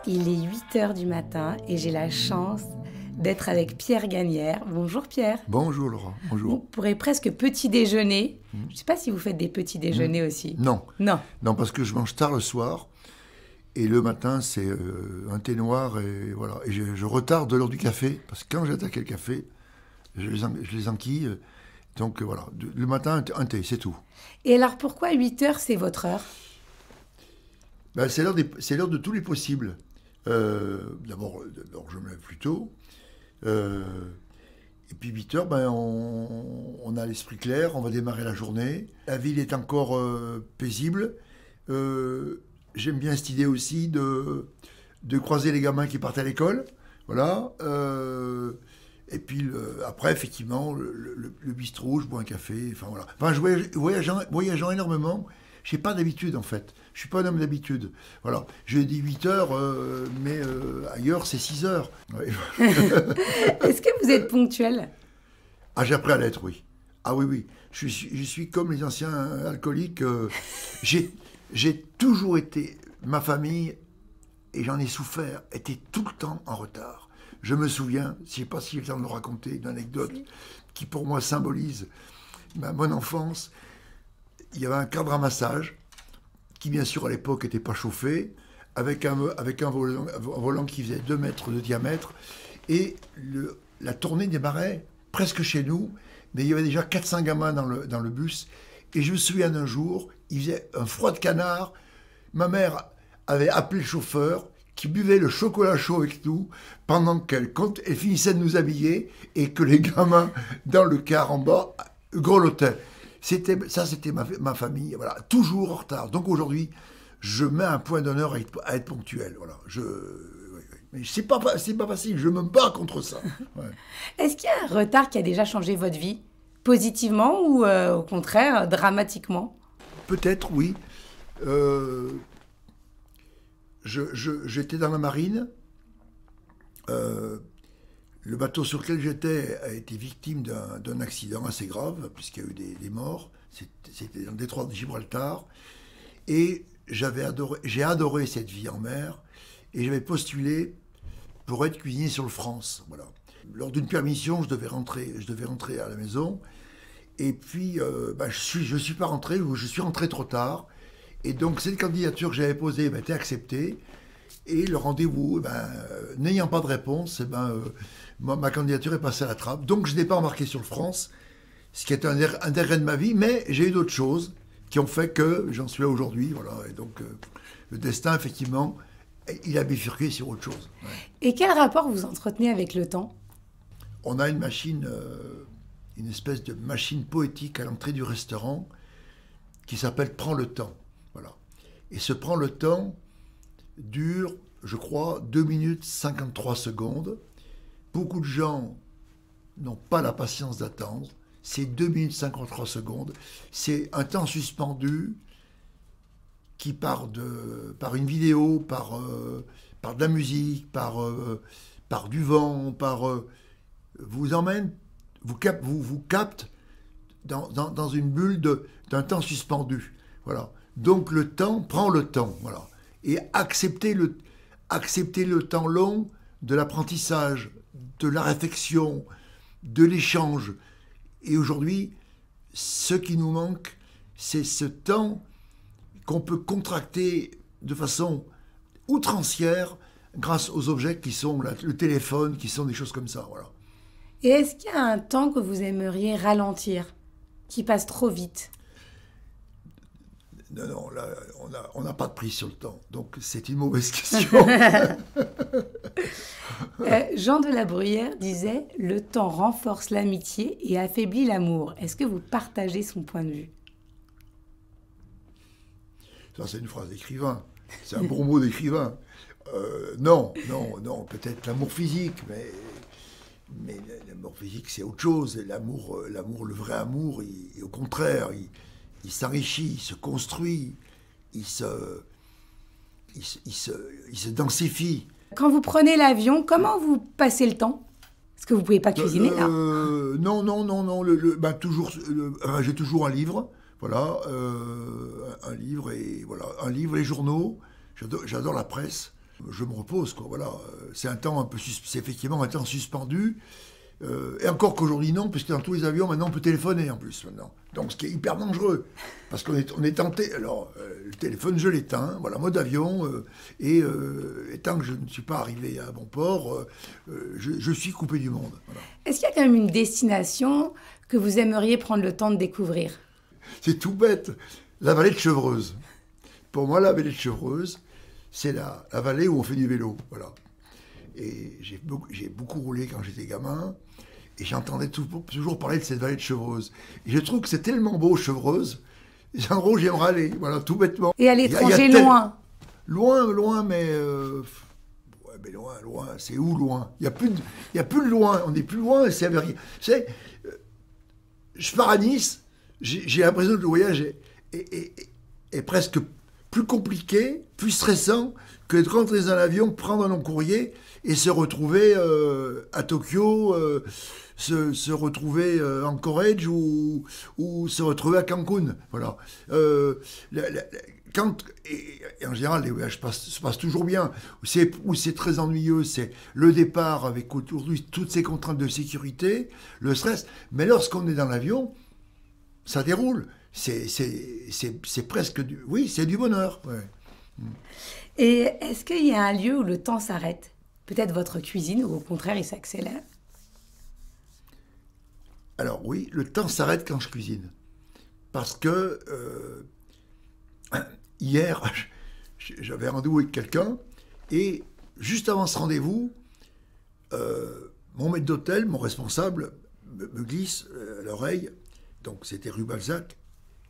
Il est 8 heures du matin et j'ai la chance d'être avec Pierre Gagnaire. Bonjour Pierre. Bonjour Laurent, bonjour. Vous pourrez presque petit déjeuner. Je ne sais pas si vous faites des petits déjeuners aussi. Non. Non. Non, parce que je mange tard le soir et le matin c'est un thé noir et voilà. Et je retarde l'heure du café parce que quand j'attaque le café, je les enquille. Donc voilà, le matin un thé, c'est tout. Et alors pourquoi 8 heures c'est votre heure? Ben, c'est l'heure de tous les possibles. D'abord, je me lève plus tôt. Et puis 8 heures, ben, on a l'esprit clair, on va démarrer la journée. La ville est encore paisible. J'aime bien cette idée aussi de croiser les gamins qui partent à l'école. Voilà. Et puis après, effectivement, le bistrot, je bois un café. Enfin, voilà. Enfin, voyageant énormément. Je n'ai pas d'habitude, en fait. Je ne suis pas un homme d'habitude. Voilà. Je dis 8 heures, mais ailleurs, c'est 6 heures. Ouais. Est-ce que vous êtes ponctuel? Ah, j'ai appris à l'être, oui. Ah oui, oui. Je suis comme les anciens alcooliques. J'ai toujours été... Ma famille, et j'en ai souffert, était tout le temps en retard. Je me souviens, je ne sais pas si j'ai le temps de le raconter, une anecdote qui, pour moi, symbolise ma bonne enfance. Il y avait un cadre à massage qui, bien sûr, à l'époque, n'était pas chauffé, avec un volant qui faisait 2 mètres de diamètre. Et la tournée démarrait presque chez nous, mais il y avait déjà 400 gamins dans le bus. Et je me souviens d'un jour, il faisait un froid de canard. Ma mère avait appelé le chauffeur qui buvait le chocolat chaud avec nous pendant qu'elle finissait de nous habiller et que les gamins dans le car en bas grelottaient. C'était ma famille, voilà, toujours en retard. Donc aujourd'hui, je mets un point d'honneur à être ponctuel. Voilà. Mais c'est pas facile, je me bats contre ça. Ouais. Est-ce qu'il y a un retard qui a déjà changé votre vie? Positivement ou au contraire, dramatiquement? Peut-être, oui. J'étais dans la marine. Le bateau sur lequel j'étais a été victime d'un accident assez grave, puisqu'il y a eu des morts. C'était dans le détroit de Gibraltar. Et j'ai adoré cette vie en mer. Et j'avais postulé pour être cuisinier sur le France. Voilà. Lors d'une permission, je devais rentrer à la maison. Et puis, je suis pas rentré, ou je suis rentré trop tard. Et donc, cette candidature que j'avais posée était acceptée. Et le rendez-vous, n'ayant pas de réponse, ma candidature est passée à la trappe. Donc, je n'ai pas embarqué sur le France, ce qui est un des regrets de ma vie. Mais j'ai eu d'autres choses qui ont fait que j'en suis là aujourd'hui. Voilà. Et donc, le destin, effectivement, il a bifurqué sur autre chose. Ouais. Et quel rapport vous entretenez avec le temps? On a une machine, une espèce de machine poétique à l'entrée du restaurant qui s'appelle « Prends le temps ». Voilà. Et ce « Prends le temps » dure, je crois, 2 minutes 53 secondes. Beaucoup de gens n'ont pas la patience d'attendre. C'est 2 minutes 53 secondes. C'est un temps suspendu qui part une vidéo, par de la musique, par du vent, vous emmène, vous capte dans une bulle d'un temps suspendu. Voilà. Donc le temps prend le temps. Voilà. Et accepter le temps long de l'apprentissage, de la réflexion, de l'échange. Et aujourd'hui, ce qui nous manque, c'est ce temps qu'on peut contracter de façon outrancière grâce aux objets qui sont le téléphone, qui sont des choses comme ça. Voilà. Et est-ce qu'il y a un temps que vous aimeriez ralentir, qui passe trop vite? Non, là, on n'a pas de prise sur le temps. Donc, c'est une mauvaise question. Jean de la Bruyère disait « Le temps renforce l'amitié et affaiblit l'amour ». Est-ce que vous partagez son point de vue? Ça, c'est une phrase d'écrivain. C'est un bon mot d'écrivain. Non. Peut-être l'amour physique, mais l'amour physique, c'est autre chose. L'amour, le vrai amour, au contraire, il s'enrichit, il se construit, il se densifie. Quand vous prenez l'avion, comment vous passez le temps? Parce que vous ne pouvez pas cuisiner, là. Non. Toujours, j'ai toujours un livre, voilà, un livre, les journaux. J'adore la presse. Je me repose, quoi. Voilà. C'est un temps c'est effectivement un temps suspendu. Et encore qu'aujourd'hui, non, puisque dans tous les avions, maintenant, on peut téléphoner en plus, maintenant. Donc, ce qui est hyper dangereux. Parce qu'on est tenté. Alors, le téléphone, je l'éteins, voilà, mode avion. Et tant que je ne suis pas arrivé à bon port, je suis coupé du monde. Voilà. Est-ce qu'il y a quand même une destination que vous aimeriez prendre le temps de découvrir? C'est tout bête. La vallée de Chevreuse. Pour moi, la vallée de Chevreuse, c'est la vallée où on fait du vélo. Voilà. Et j'ai beaucoup roulé quand j'étais gamin. Et j'entendais toujours parler de cette vallée de Chevreuse. Et je trouve que c'est tellement beau, Chevreuse. C'est un endroit où j'aimerais aller, voilà, tout bêtement. Et à l'étranger, loin? Loin, mais... ouais, mais loin, c'est où loin? Il n'y a plus de loin, on n'est plus loin, c'est avéré. Tu sais, je pars à Nice, j'ai l'impression que le voyage est presque plus compliqué, plus stressant que de rentrer dans l'avion, prendre un long courrier et se retrouver à Tokyo, se retrouver en Corée ou se retrouver à Cancun. Voilà. Et en général, les voyages se passent toujours bien. Où c'est très ennuyeux, c'est le départ avec aujourd'hui toutes ces contraintes de sécurité, le stress. Mais lorsqu'on est dans l'avion, ça déroule. C'est presque du... Oui, c'est du bonheur. Ouais. Et est-ce qu'il y a un lieu où le temps s'arrête? Peut-être votre cuisine, ou au contraire, il s'accélère? Alors oui, le temps s'arrête quand je cuisine. Parce que hier, j'avais rendez-vous avec quelqu'un, et juste avant ce rendez-vous, mon maître d'hôtel, mon responsable, me glisse à l'oreille, donc c'était rue Balzac,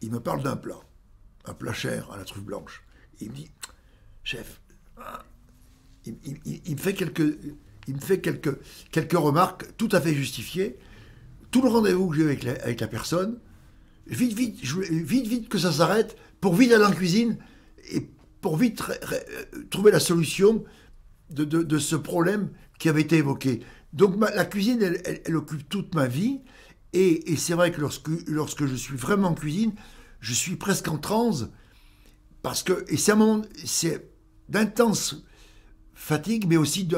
il me parle d'un plat, un plat cher à la truffe blanche. Et il me dit, chef, il me fait quelques remarques tout à fait justifiées. Tout le rendez-vous que j'ai avec la personne, vite que ça s'arrête, pour vite aller en cuisine et pour vite trouver la solution de ce problème qui avait été évoqué. Donc la cuisine, elle occupe toute ma vie. Et c'est vrai que lorsque je suis vraiment en cuisine, je suis presque en transe. Parce que, et c'est un moment, c'est d'intense fatigue, mais aussi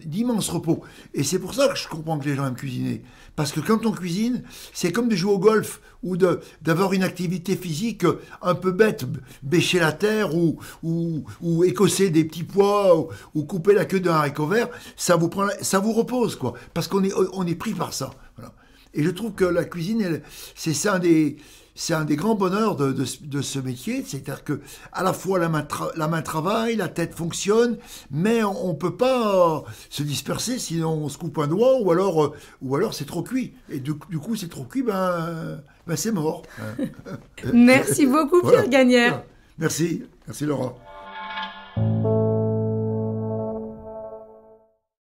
d'immense repos. Et c'est pour ça que je comprends que les gens aiment cuisiner. Parce que quand on cuisine, c'est comme de jouer au golf ou d'avoir une activité physique un peu bête, bêcher la terre ou écosser des petits pois ou couper la queue d'un haricot vert. Ça vous repose, quoi. Parce qu'on est pris par ça. Voilà. Et je trouve que la cuisine, c'est un des grands bonheurs de ce métier, c'est-à-dire que à la fois la main travaille, la tête fonctionne, mais on ne peut pas se disperser, sinon on se coupe un doigt, ou alors c'est trop cuit. Et du coup, c'est trop cuit, ben c'est mort. Merci beaucoup, Pierre Gagnère. Merci Laura.